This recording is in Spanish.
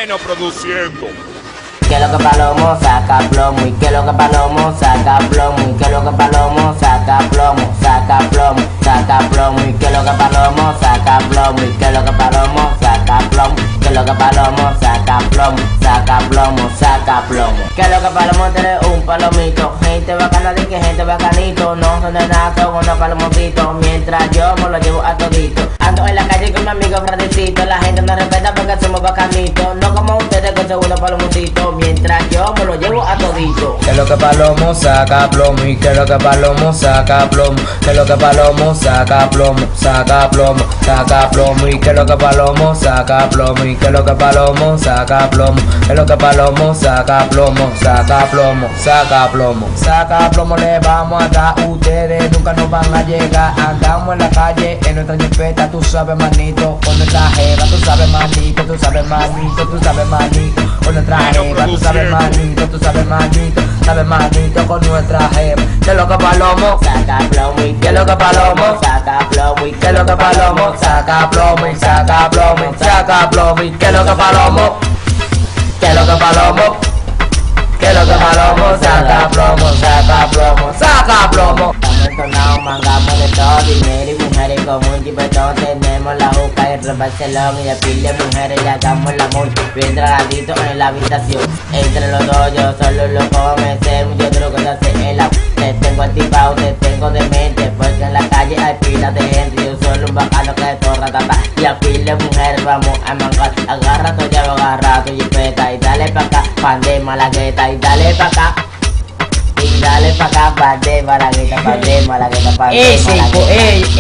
bueno produciendo. Que lo que palomo saca plomo y que lo que palomo saca plomo y que lo que palomo saca plomo, saca plomo, saca plomo y que lo que palomo saca plomo y que lo que palomo saca plomo, que lo que palomo saca plomo, saca plomo, saca plomo. Que lo que palomo tiene un palomito, gente bacana de que gente bacanito, no son de nada, son unos palomotitos, mientras yo me lo llevo a todito. Ando en la calle con mi amigo Fradecito, la gente nos respeta porque somos bacanitos, no como ustedes con segundo palomotito, mientras yo me lo llevo a todito. Que lo que palomo saca plomo y que lo que palomo saca plomo, que lo que palomo saca plomo, saca plomo, saca plomo y que lo que palomo saca plomo y que lo que palomo saca plomo, que lo que palomo saca plomo, saca plomo, saca plomo, saca plomo le vamos a dar, ustedes nunca nos van a llegar, andamos en la calle en nuestra jipeta, tú sabes manito, con nuestra jeva, tú sabes manito, tú sabes manito, tú sabes manito, con nuestra jeva, tú sabes manito, tú sabes manito con nuestra jeva. Que lo que palomo Saca plomo y que lo que palomo saca plomo y que lo que palomo saca plomo y saca plomo y saca plomo y que lo que palomo que lo que palomo que lo que palomo saca plomo, saca plomo, saca plomo. Estamos entonados, mangamos de todo, dinero y mujeres con un chipetón. Tenemos la juca y el Barcelona y de pil de mujeres y hagamos la multa. Bien tragadito en la habitación. Entre los dos yo solo lo come, sé mucho truco que hace el agua. Te tengo activado, te tengo de mente, porque en la calle hay pilas de gente. Yo soy un bacano que torra tata y a pil de mujeres vamos a mangar. Agarra tu llave, agarra tu jipeta y dale pa' acá, pande malagueta y dale pa' acá. Y dale pa' acá, pande malagueta, pande malagueta, pande malagueta.